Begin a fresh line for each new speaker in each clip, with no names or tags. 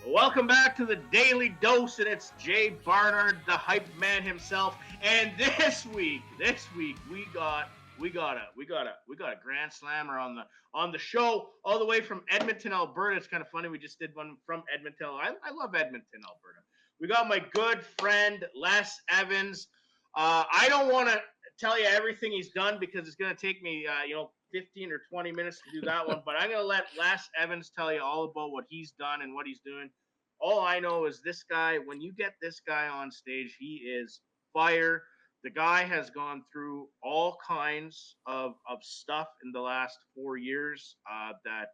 Welcome back to the Daily Dose, and it's Jay Barnard, the hype man himself. And this week we got a grand slammer on the show, all the way from Edmonton, Alberta. It's kind of funny, we just did one from Edmonton. I love Edmonton, Alberta. We got my good friend Les Evans. I don't want to tell you everything he's done because it's going to take me 15 or 20 minutes to do that one, but I'm going to let Les Evans tell you all about what he's done and what he's doing. All I know is this guy, when you get this guy on stage, he is fire. The guy has gone through all kinds of stuff in the last 4 years that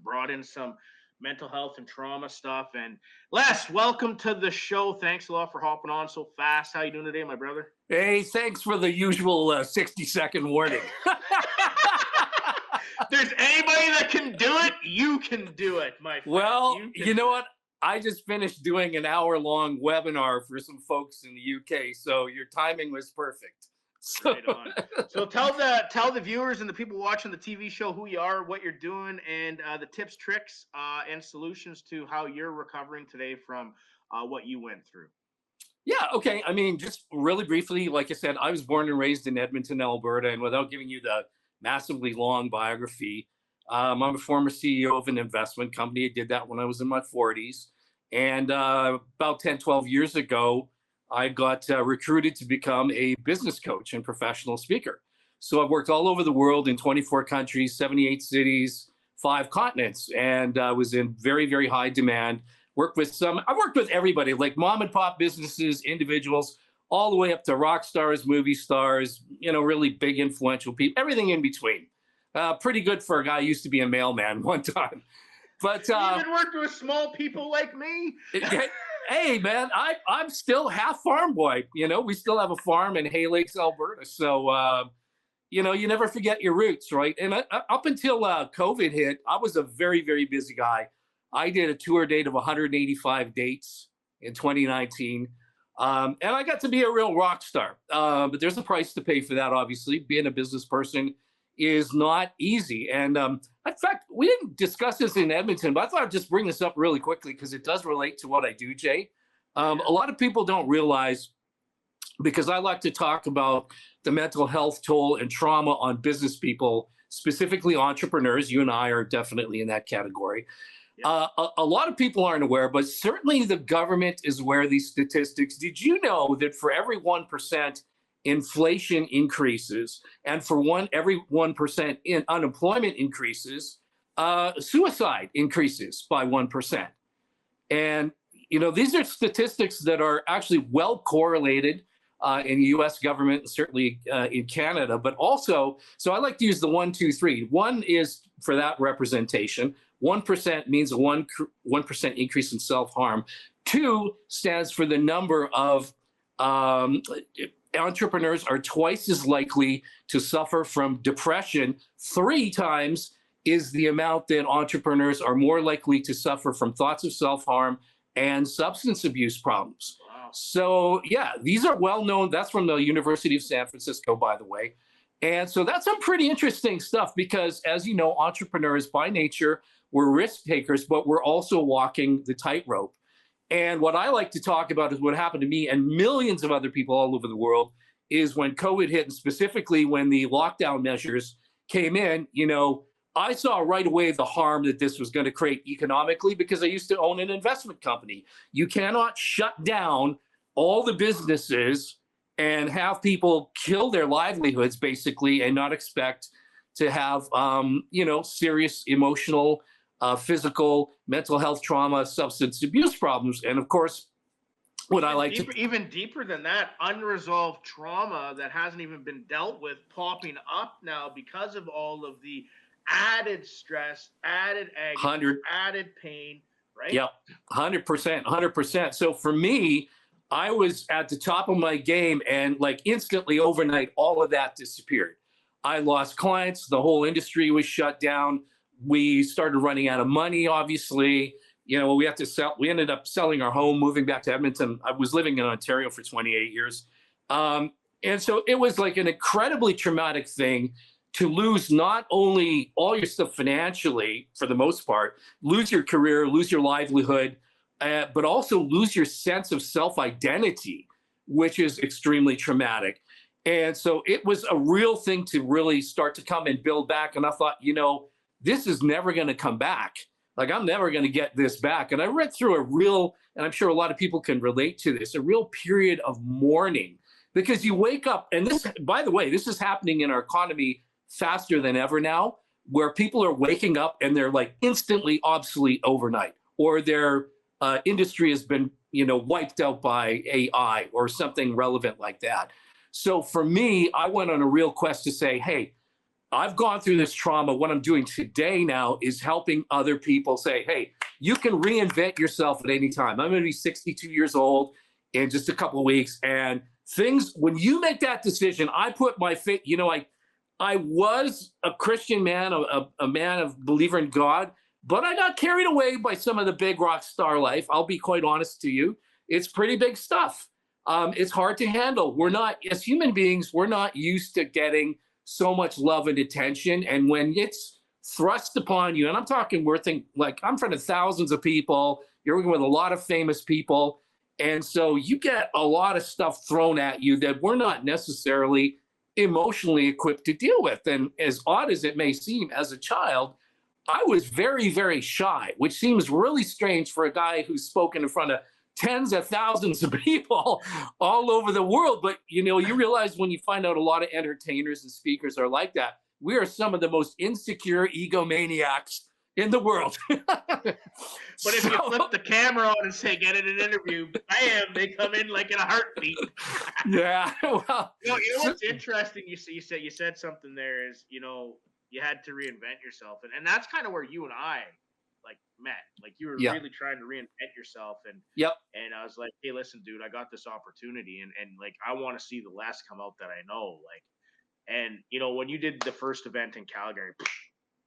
brought in some mental health and trauma stuff. And Les, welcome to the show. Thanks a lot for hopping on so fast. How you doing today, my brother?
Hey, thanks for the usual 60-second warning.
If there's anybody that can do it, you can do it, my friend.
Well, you know what? I just finished doing an hour-long webinar for some folks in the UK, so your timing was perfect.
Right on. So tell the viewers and the people watching the TV show who you are, what you're doing, and the tips, tricks, and solutions to how you're recovering today from what you went through.
Yeah, okay. I mean, just really briefly, like I said, I was born and raised in Edmonton, Alberta, and without giving you the massively long biography, I'm a former CEO of an investment company. I did that when I was in my 40s. And about 10, 12 years ago, I got recruited to become a business coach and professional speaker. So I've worked all over the world in 24 countries, 78 cities, 5 continents, and was in very, very high demand. I worked with everybody, like mom and pop businesses, individuals, all the way up to rock stars, movie stars, really big influential people, everything in between. Pretty good for a guy who used to be a mailman one time. But
you even worked with small people like me.
Hey, man, I'm still half farm boy. We still have a farm in Hay Lakes, Alberta. So, you never forget your roots, right? And up until COVID hit, I was a very, very busy guy. I did a tour date of 185 dates in 2019. And I got to be a real rock star. But there's a price to pay for that, obviously. Being a business person is not easy. And in fact, we didn't discuss this in Edmonton, but I thought I'd just bring this up really quickly because it does relate to what I do, Jay. A lot of people don't realize, because I like to talk about the mental health toll and trauma on business people, specifically entrepreneurs. You and I are definitely in that category. Yeah. A lot of people aren't aware, but certainly the government is aware of these statistics. Did you know that for every 1% inflation increases, and for every 1% in unemployment increases, suicide increases by 1%? And these are statistics that are actually well correlated in the U.S. government and certainly in Canada, but also, so I like to use the 1, 2, 3. 1 is for that representation. 1% means a 1% increase in self-harm. 2 stands for the number of entrepreneurs are twice as likely to suffer from depression. 3 times is the amount that entrepreneurs are more likely to suffer from thoughts of self-harm and substance abuse problems. Wow. So yeah, these are well known. That's from the University of San Francisco, by the way. And so that's some pretty interesting stuff because, as you know, entrepreneurs by nature, we're risk takers, but we're also walking the tightrope. And what I like to talk about is what happened to me and millions of other people all over the world is when COVID hit, and specifically when the lockdown measures came in, I saw right away the harm that this was going to create economically because I used to own an investment company. You cannot shut down all the businesses and have people kill their livelihoods basically and not expect to have, serious emotional, physical, mental health trauma, substance abuse problems. And of course,
even deeper than that, unresolved trauma that hasn't even been dealt with popping up now because of all of the added stress, added agony, added pain, right?
Yeah, 100%. So for me, I was at the top of my game and instantly overnight, all of that disappeared. I lost clients. The whole industry was shut down. We started running out of money, obviously. We had to sell. We ended up selling our home, moving back to Edmonton. I was living in Ontario for 28 years. And so it was like an incredibly traumatic thing to lose not only all your stuff financially, for the most part, lose your career, lose your livelihood, but also lose your sense of self-identity, which is extremely traumatic. And so it was a real thing to really start to come and build back. And I thought, this is never going to come back. Like, I'm never going to get this back. And I read through a real, and I'm sure a lot of people can relate to this, a real period of mourning, because you wake up, and this, by the way, this is happening in our economy faster than ever now, where people are waking up and they're like instantly obsolete overnight, or their industry has been, wiped out by AI or something relevant like that. So for me, I went on a real quest to say, hey, I've gone through this trauma. What I'm doing today now is helping other people say, hey, you can reinvent yourself at any time. I'm going to be 62 years old in just a couple of weeks. And things, when you make that decision, I put my faith, I was a Christian man, a man of believer in God, but I got carried away by some of the big rock star life. I'll be quite honest to you. It's pretty big stuff. It's hard to handle. We're not, as human beings, we're not used to getting so much love and attention. And when it's thrust upon you, and I'm talking, I'm in front of thousands of people, you're working with a lot of famous people. And so you get a lot of stuff thrown at you that we're not necessarily emotionally equipped to deal with. And as odd as it may seem, as a child, I was very, very shy, which seems really strange for a guy who's spoken in front of tens of thousands of people all over the world. But, you realize when you find out a lot of entertainers and speakers are like that, we are some of the most insecure egomaniacs in the world.
But if you flip the camera on and say, get in an interview, bam, they come in like in a heartbeat.
Yeah. Well,
what's interesting, you said something there is, you had to reinvent yourself. And that's kind of where you and I met. Like, you were really trying to reinvent yourself. And and I was like, hey, listen, dude, I got this opportunity. And like, I want to see the less come out that I know. Like, and when you did the first event in Calgary,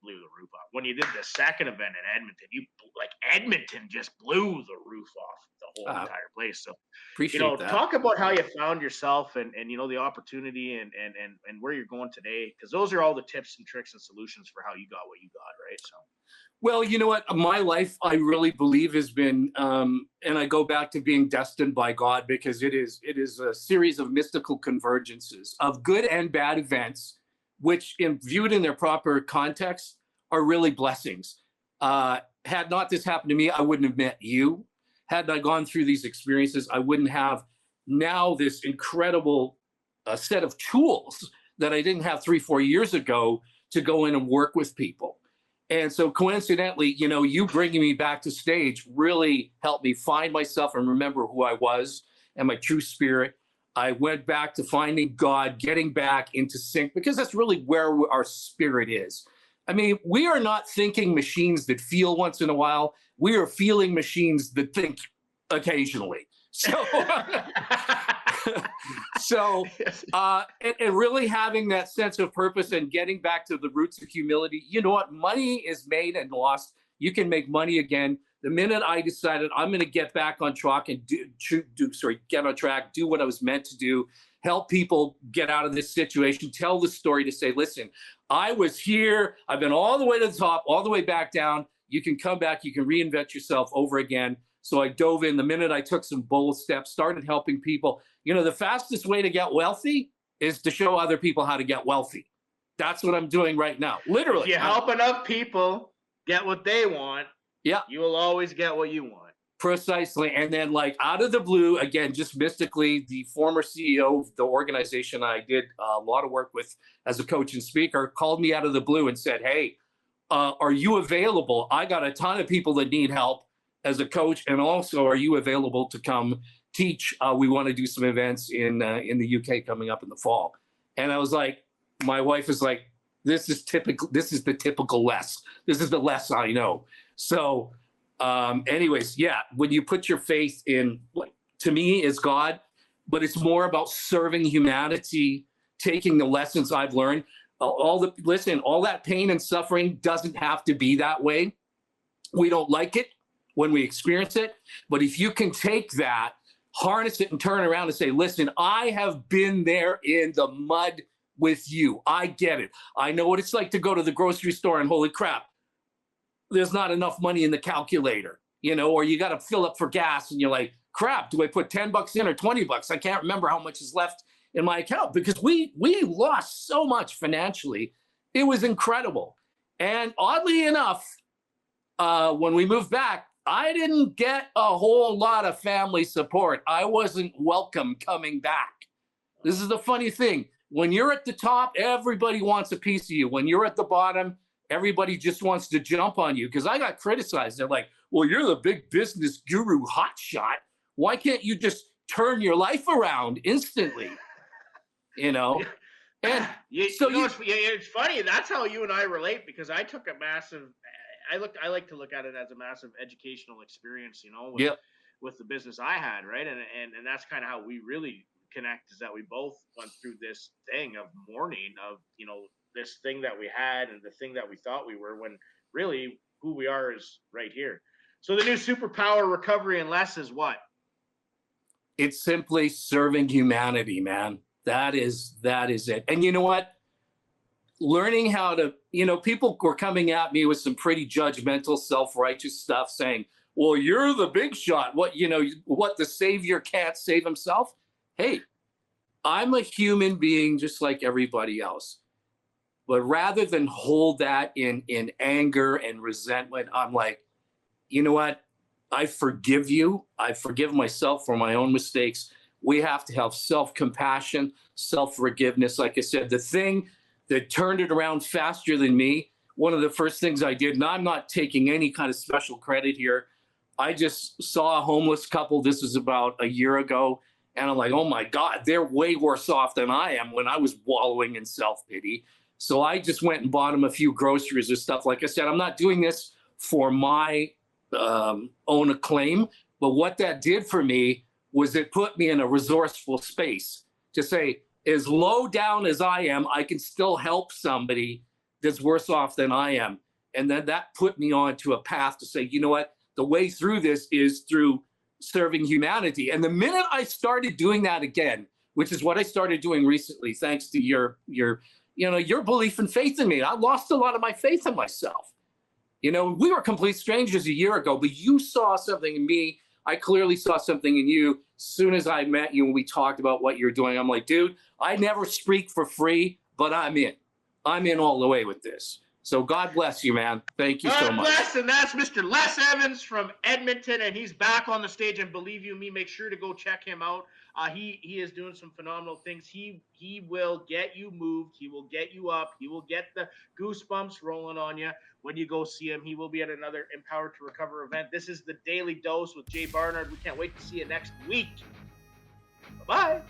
blew the roof off. When you did the second event in Edmonton, Edmonton just blew the roof off the whole entire place. So,
appreciate that.
Talk about how you found yourself and the opportunity and where you're going today, because those are all the tips and tricks and solutions for how you got what you got, right? So.
Well, you know what? My life, I really believe, has been, and I go back to being destined by God, because it is a series of mystical convergences of good and bad events, which, viewed in their proper context, are really blessings. Had not this happened to me, I wouldn't have met you. Had I gone through these experiences, I wouldn't have now this incredible set of tools that I didn't have 3-4 years ago to go in and work with people. And so coincidentally, you bringing me back to stage really helped me find myself and remember who I was and my true spirit. I went back to finding God, getting back into sync, because that's really where our spirit is. I mean, we are not thinking machines that feel once in a while. We are feeling machines that think occasionally. So, and really having that sense of purpose and getting back to the roots of humility. You know what? Money is made and lost. You can make money again. The minute I decided I'm going to get back on track and get on track, do what I was meant to do, help people get out of this situation, tell the story to say, listen, I was here. I've been all the way to the top, all the way back down. You can come back. You can reinvent yourself over again. So I dove in the minute I took some bold steps, started helping people. The fastest way to get wealthy is to show other people how to get wealthy. That's what I'm doing right now. Literally.
If you help enough people get what they want, you will always get what you want.
Precisely. And then, out of the blue, again, just mystically, the former CEO of the organization I did a lot of work with as a coach and speaker called me out of the blue and said, hey, are you available? I got a ton of people that need help as a coach, and also, are you available to come teach? We want to do some events in the UK coming up in the fall. And I was like, my wife is like, this is typical. This is the typical Les. This is the Les I know. So, anyways, when you put your faith in, to me, is God, but it's more about serving humanity, taking the lessons I've learned. All that pain and suffering doesn't have to be that way. We don't like it when we experience it. But if you can take that, harness it, and turn around and say, listen, I have been there in the mud with you. I get it. I know what it's like to go to the grocery store and holy crap, there's not enough money in the calculator, or you got to fill up for gas and you're like, crap, do I put $10 in or $20? I can't remember how much is left in my account because we lost so much financially. It was incredible. And oddly enough, when we moved back, I didn't get a whole lot of family support. I wasn't welcome coming back. This is the funny thing. When you're at the top, everybody wants a piece of you. When you're at the bottom, everybody just wants to jump on you. Because I got criticized. They're like, well, you're the big business guru hotshot. Why can't you just turn your life around instantly? And
it's funny. That's how you and I relate, because I took a massive. I like to look at it as a massive educational experience, with the business I had, right? And that's kind of how we really connect, is that we both went through this thing of mourning of, this thing that we had and the thing that we thought we were, when really who we are is right here. So the new superpower, recovery and less, is what?
It's simply serving humanity, man. That is it. And you know what? Learning how to, people were coming at me with some pretty judgmental, self-righteous stuff saying, well, you're the big shot. What the savior can't save himself? Hey, I'm a human being just like everybody else. But rather than hold that in anger and resentment, I'm like, you know what? I forgive you. I forgive myself for my own mistakes. We have to have self-compassion, self-forgiveness. Like I said, the thing that turned it around faster than me, one of the first things I did, and I'm not taking any kind of special credit here, I just saw a homeless couple. This was about a year ago. And I'm like, oh my God, they're way worse off than I am when I was wallowing in self-pity. So I just went and bought them a few groceries and stuff. Like I said, I'm not doing this for my own acclaim. But what that did for me was it put me in a resourceful space to say, as low down as I am, I can still help somebody that's worse off than I am. And then that put me onto a path to say, you know what, the way through this is through serving humanity. And the minute I started doing that again, which is what I started doing recently, thanks to your belief and faith in me, I lost a lot of my faith in myself. We were complete strangers a year ago, but you saw something in me. I clearly saw something in you. As soon as I met you and we talked about what you're doing, I'm like, dude, I never speak for free, but I'm in. I'm in all the way with this. So God bless you, man. Thank you so much.
God bless, and that's Mr. Les Evans from Edmonton, and he's back on the stage. And believe you me, make sure to go check him out. He is doing some phenomenal things. He will get you moved. He will get you up. He will get the goosebumps rolling on you when you go see him. He will be at another Empowered to Recover event. This is the Daily Dose with Jay Barnard. We can't wait to see you next week. Bye-bye.